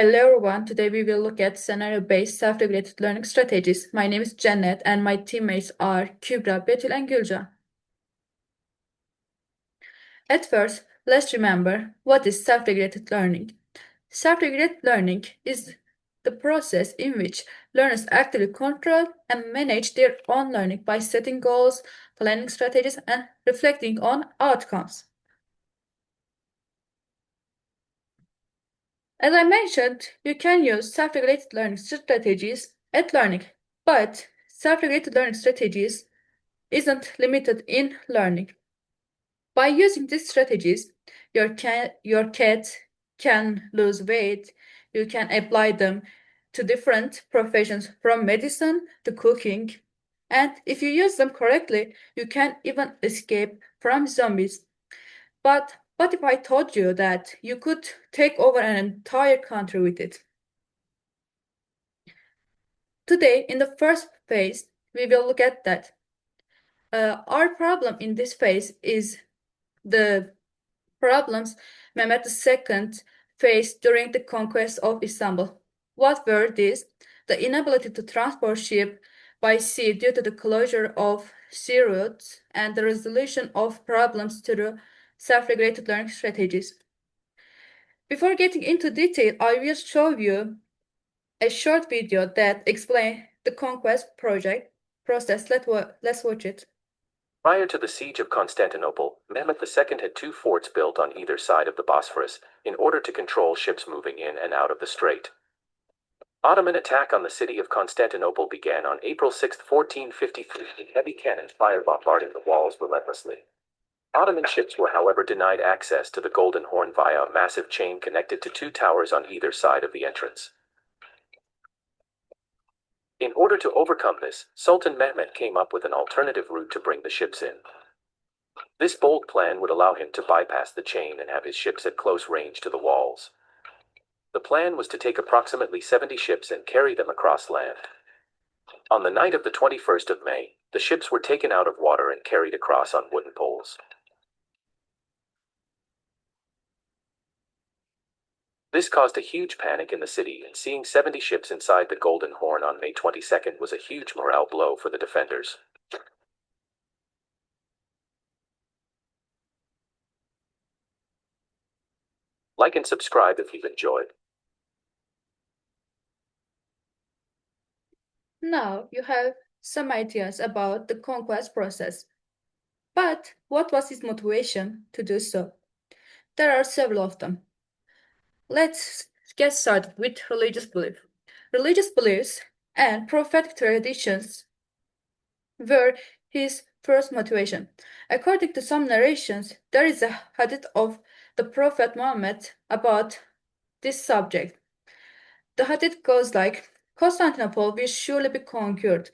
Hello everyone, today we will look at scenario-based self-regulated learning strategies. My name is Janet and my teammates are Kübra, Betül and Gülcan. At first, let's remember what is self-regulated learning. Self-regulated learning is the process in which learners actively control and manage their own learning by setting goals, planning strategies, and reflecting on outcomes. As I mentioned, you can use self-regulated learning strategies at learning, but self-regulated learning strategies isn't limited in learning. By using these strategies, your cat can lose weight. You can apply them to different professions from medicine to cooking. And if you use them correctly, you can even escape from zombies. But what if I told you that you could take over an entire country with it? Today, in the first phase, we will look at that. Our problem in this phase is the problems Mehmet II faced during the conquest of Istanbul. What were these? The inability to transport ship by sea due to the closure of sea routes and the resolution of problems through self-regulated learning strategies. Before getting into detail, I will show you a short video that explains the conquest project process. Let's watch it. Prior to the siege of Constantinople, Mehmet II had two forts built on either side of the Bosphorus in order to control ships moving in and out of the strait. Ottoman attack on the city of Constantinople began on April 6, 1453. Heavy cannon fire bombarding the walls relentlessly. Ottoman ships were however denied access to the Golden Horn via a massive chain connected to two towers on either side of the entrance. In order to overcome this, Sultan Mehmet came up with an alternative route to bring the ships in. This bold plan would allow him to bypass the chain and have his ships at close range to the walls. The plan was to take approximately 70 ships and carry them across land. On the night of the 21st of May, the ships were taken out of water and carried across on wooden poles. This caused a huge panic in the city, and seeing 70 ships inside the Golden Horn on May 22nd was a huge morale blow for the defenders. Like and subscribe if you've enjoyed. Now you have some ideas about the conquest process. But what was his motivation to do so? There are several of them. Let's get started with religious belief. Religious beliefs and prophetic traditions were his first motivation. According to some narrations, there is a hadith of the Prophet Muhammad about this subject. The hadith goes like, Constantinople will surely be conquered.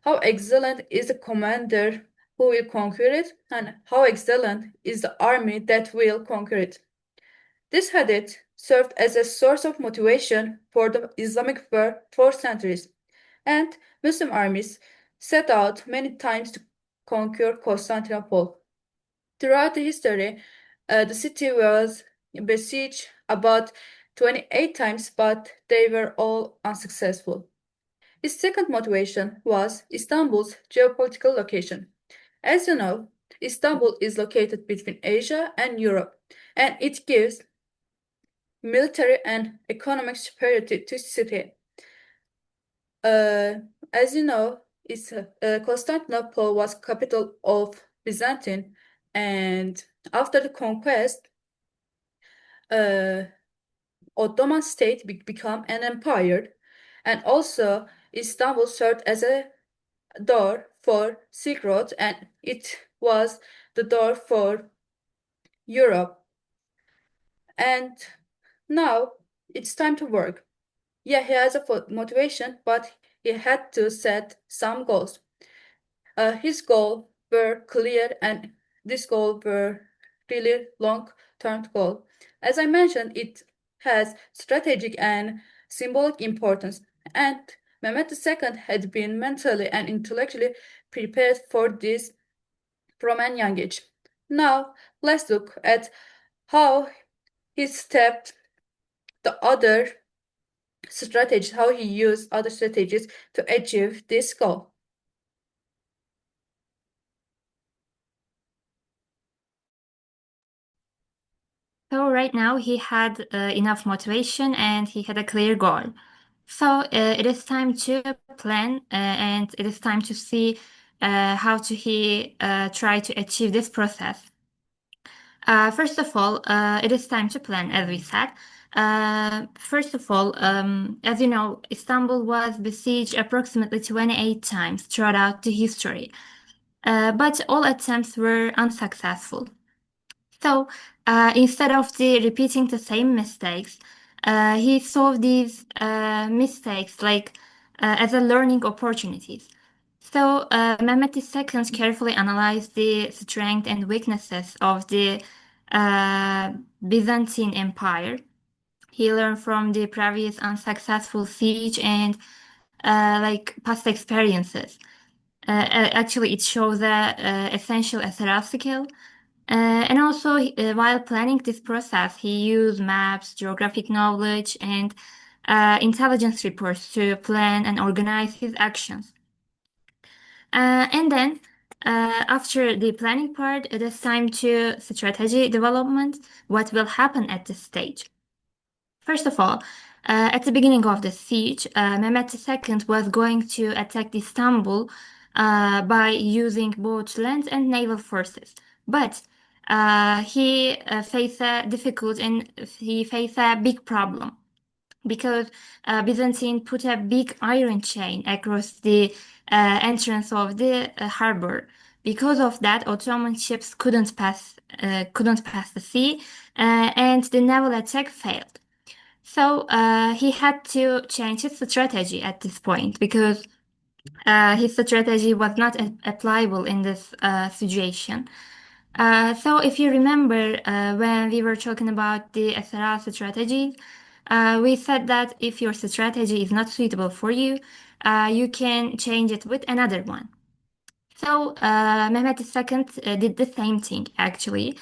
How excellent is the commander who will conquer it, and how excellent is the army that will conquer it. This hadith served as a source of motivation for the Islamic war for centuries, and Muslim armies set out many times to conquer Constantinople. Throughout the history, the city was besieged about 28 times, but they were all unsuccessful. His second motivation was Istanbul's geopolitical location. As you know, Istanbul is located between Asia and Europe, and it gives military and economic superiority to the city. As you know, Constantinople was capital of Byzantine, and after the conquest, Ottoman state became an empire, and also Istanbul served as a door for Silk Road, and it was the door for Europe. And now it's time to work. Yeah, he has a motivation, but he had to set some goals. His goals were clear, and this goal were really long-term goal. As I mentioned, it has strategic and symbolic importance, and Mehmet II had been mentally and intellectually prepared for this from a young age. Now, let's look at how he stepped the other strategies, how he used other strategies to achieve this goal. So right now he had enough motivation and he had a clear goal. So it is time to plan and it is time to see how to he try to achieve this process. First of all, it is time to plan, as we said. First of all, as you know, Istanbul was besieged approximately 28 times throughout the history, but all attempts were unsuccessful. So instead of repeating the same mistakes, he saw these mistakes like as a learning opportunities. So Mehmet II carefully analyzed the strengths and weaknesses of the uh, Byzantine Empire. He learned from the previous unsuccessful siege and like past experiences. Actually, it shows a essential SRL skill. And also, while planning this process, he used maps, geographic knowledge, and intelligence reports to plan and organize his actions. And then, after the planning part, it is time to strategy development, what will happen at this stage. First of all, at the beginning of the siege, Mehmet II was going to attack Istanbul by using both land and naval forces. But he faced a difficult and he faced a big problem because Byzantine put a big iron chain across the entrance of the harbor. Because of that, Ottoman ships couldn't pass the sea, and the naval attack failed. So he had to change his strategy at this point because his strategy was not applicable in this situation. So if you remember when we were talking about the SRL strategies, we said that if your strategy is not suitable for you, you can change it with another one. So Mehmet II did the same thing actually.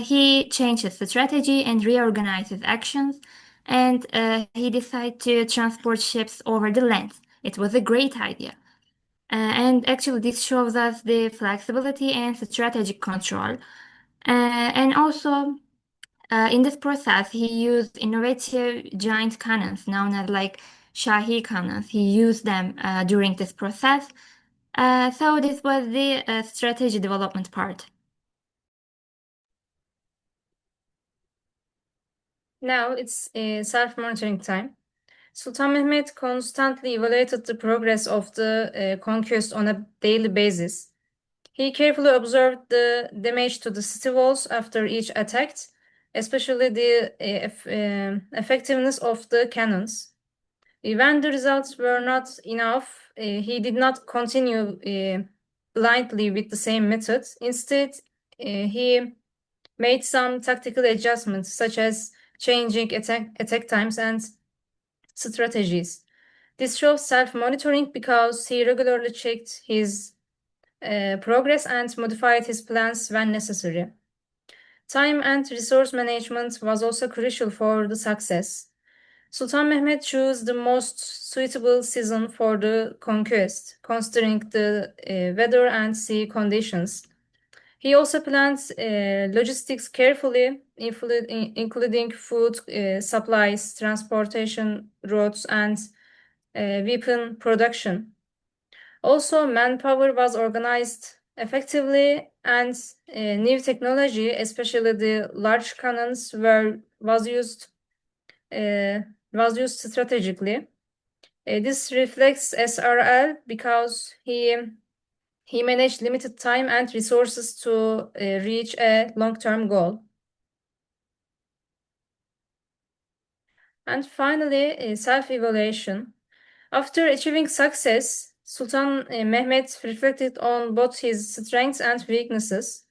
He changed his strategy and reorganized his actions, and he decided to transport ships over the land. It was a great idea. And actually, this shows us the flexibility and strategic control. And also, in this process, he used innovative giant cannons known as like Shahi cannons. He used them during this process. So this was the strategy development part. Now it's self-monitoring time. Sultan Mehmet constantly evaluated the progress of the conquest on a daily basis. He carefully observed the damage to the city walls after each attack, especially the effectiveness of the cannons. When the results were not enough, he did not continue blindly with the same method. Instead, he made some tactical adjustments, such as changing attack times and strategies. This shows self-monitoring because he regularly checked his progress and modified his plans when necessary. Time and resource management was also crucial for the success. Sultan Mehmet chose the most suitable season for the conquest, considering the weather and sea conditions. He also planned logistics carefully, including food supplies, transportation routes, and weapon production. Also, manpower was organized effectively, and new technology, especially the large cannons, was used strategically. This reflects SRL because he managed limited time and resources to reach a long-term goal. And finally, self-evaluation. After achieving success, Sultan Mehmet reflected on both his strengths and weaknesses.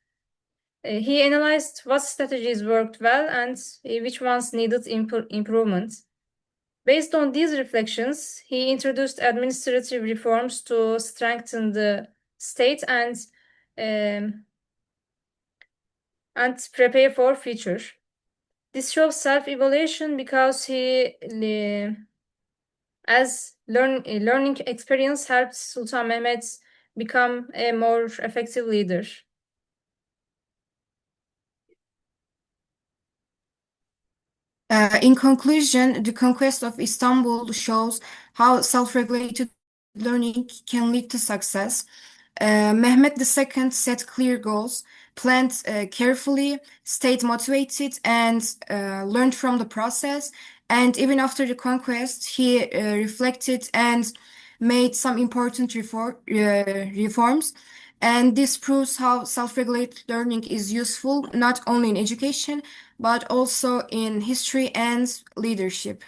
He analyzed what strategies worked well and which ones needed improvement. Based on these reflections, he introduced administrative reforms to strengthen the state and prepare for future. This shows self-evaluation because learning experience helps Sultan Mehmet become a more effective leader. In conclusion, the conquest of Istanbul shows how self-regulated learning can lead to success. Mehmet II set clear goals, planned carefully, stayed motivated, and learned from the process. And even after the conquest, he reflected and made some important reforms. And this proves how self-regulated learning is useful not only in education, but also in history and leadership.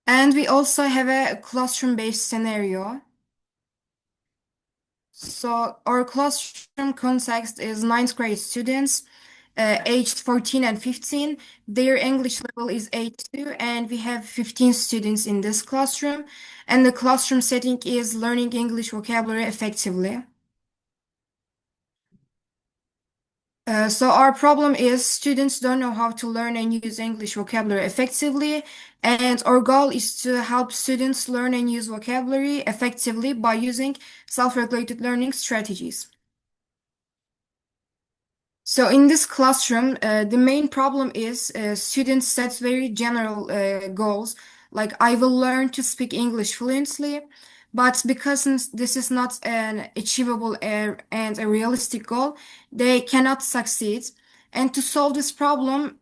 And we also have a classroom-based scenario. So our classroom context is ninth grade students, aged 14 and 15. Their English level is A2, and we have 15 students in this classroom. And the classroom setting is learning English vocabulary effectively. So our problem is students don't know how to learn and use English vocabulary effectively, and our goal is to help students learn and use vocabulary effectively by using self-regulated learning strategies. So in this classroom, the main problem is students set very general goals, like I will learn to speak English fluently, but because this is not an achievable and a realistic goal, they cannot succeed. And to solve this problem,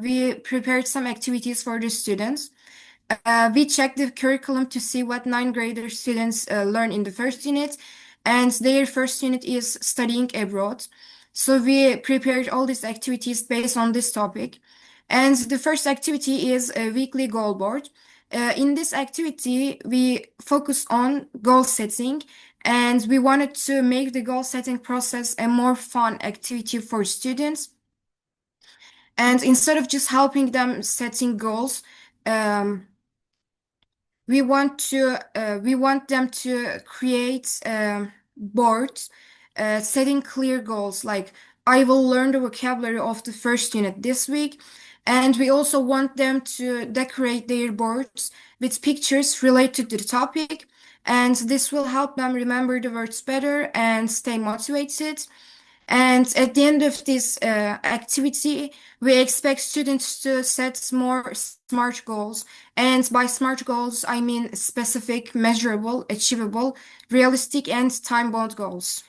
we prepared some activities for the students. We checked the curriculum to see what ninth grader students learn in the first unit, and their first unit is studying abroad. So we prepared all these activities based on this topic. And the first activity is a weekly goal board. In this activity, we focus on goal setting, and we wanted to make the goal setting process a more fun activity for students. And instead of just helping them setting goals, we want them to create boards setting clear goals like I will learn the vocabulary of the first unit this week, and we also want them to decorate their boards with pictures related to the topic, and this will help them remember the words better and stay motivated. And at the end of this activity, we expect students to set more SMART goals. And by SMART goals, I mean specific, measurable, achievable, realistic, and time-bound goals.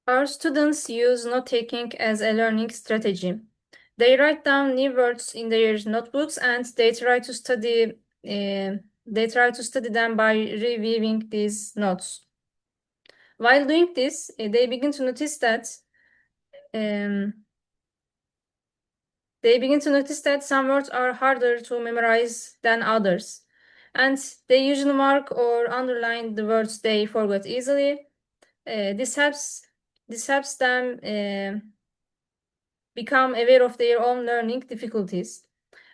Our students use note-taking as a learning strategy. They write down new words in their notebooks and they try to study them by reviewing these notes. While doing this, they begin to notice that some words are harder to memorize than others, and they usually mark or underline the words they forgot easily. This helps them become aware of their own learning difficulties.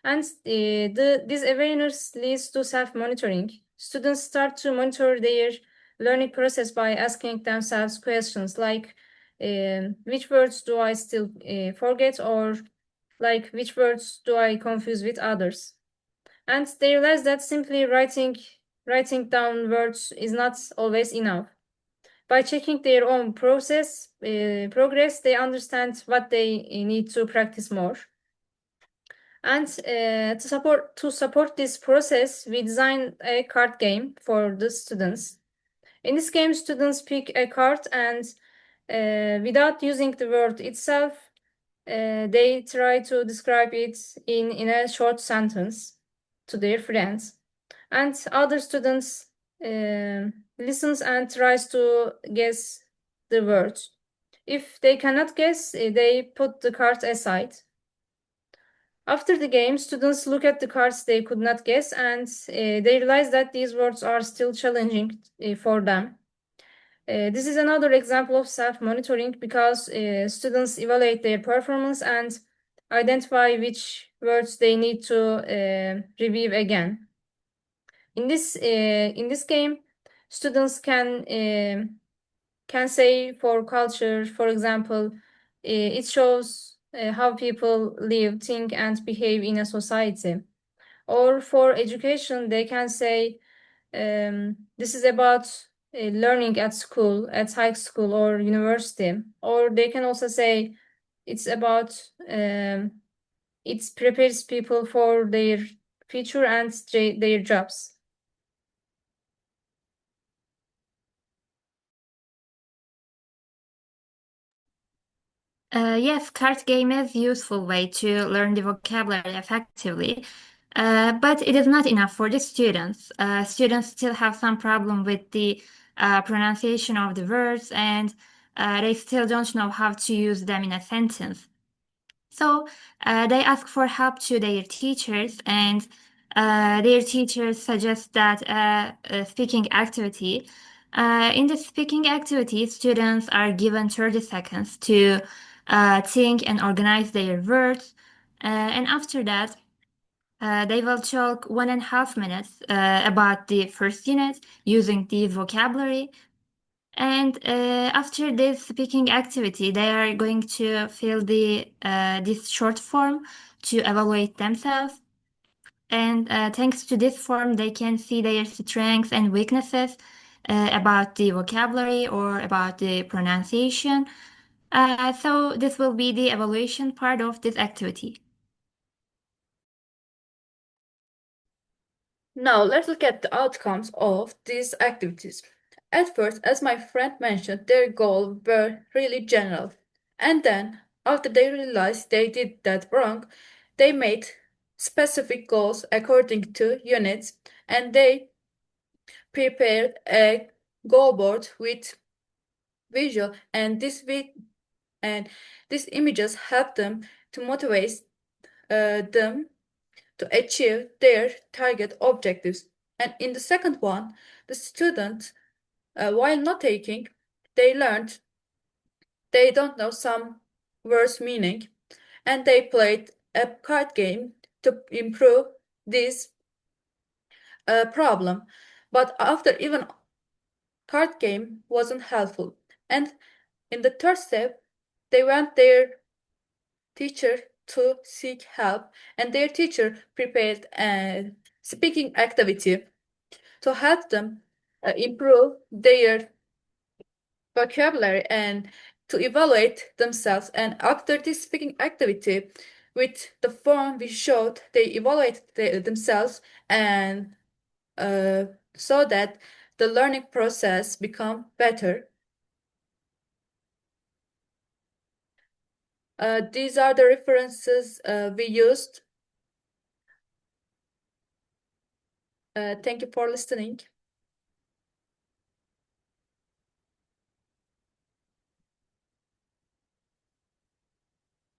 And this awareness leads to self-monitoring. Students start to monitor their learning process by asking themselves questions like, which words do I still forget, or like, which words do I confuse with others? And they realize that simply writing down words is not always enough. By checking their own progress, they understand what they need to practice more. And to support this process, we designed a card game for the students. In this game, students pick a card and without using the word itself, they try to describe it in a short sentence to their friends. And other students listens and tries to guess the words. If they cannot guess, they put the cards aside. After the game, students look at the cards they could not guess, and they realize that these words are still challenging for them. This is another example of self-monitoring because students evaluate their performance and identify which words they need to review again. In this game, Students can say for culture, for example, it shows how people live, think, and behave in a society. Or for education, they can say this is about learning at school, at high school or university. Or they can also say it's about it prepares people for their future and their jobs. Yes, card game is a useful way to learn the vocabulary effectively, but it is not enough for the students. Students still have some problem with the pronunciation of the words, and they still don't know how to use them in a sentence. So they ask for help to their teachers, and their teachers suggest that a speaking activity. In the speaking activity, students are given 30 seconds to think and organize their words. And after that, they will talk 1.5 minutes about the first unit using the vocabulary. And after this speaking activity, they are going to fill this short form to evaluate themselves. And thanks to this form, they can see their strengths and weaknesses about the vocabulary or about the pronunciation. So this will be the evaluation part of this activity. Now let's look at the outcomes of these activities. At first, as my friend mentioned, their goals were really general. And then, after they realized they did that wrong, they made specific goals according to units, and they prepared a goal board with visual, and these images help them to motivate them to achieve their target objectives. And in the second one, the students, while not taking, they learned they don't know some words meaning, and they played a card game to improve this problem. But after even card game wasn't helpful, and in the third step, they went their teacher to seek help, and their teacher prepared a speaking activity to help them improve their vocabulary and to evaluate themselves. And after this speaking activity, with the form we showed, they evaluated themselves, and so that the learning process become better. These are the references we used. Thank you for listening.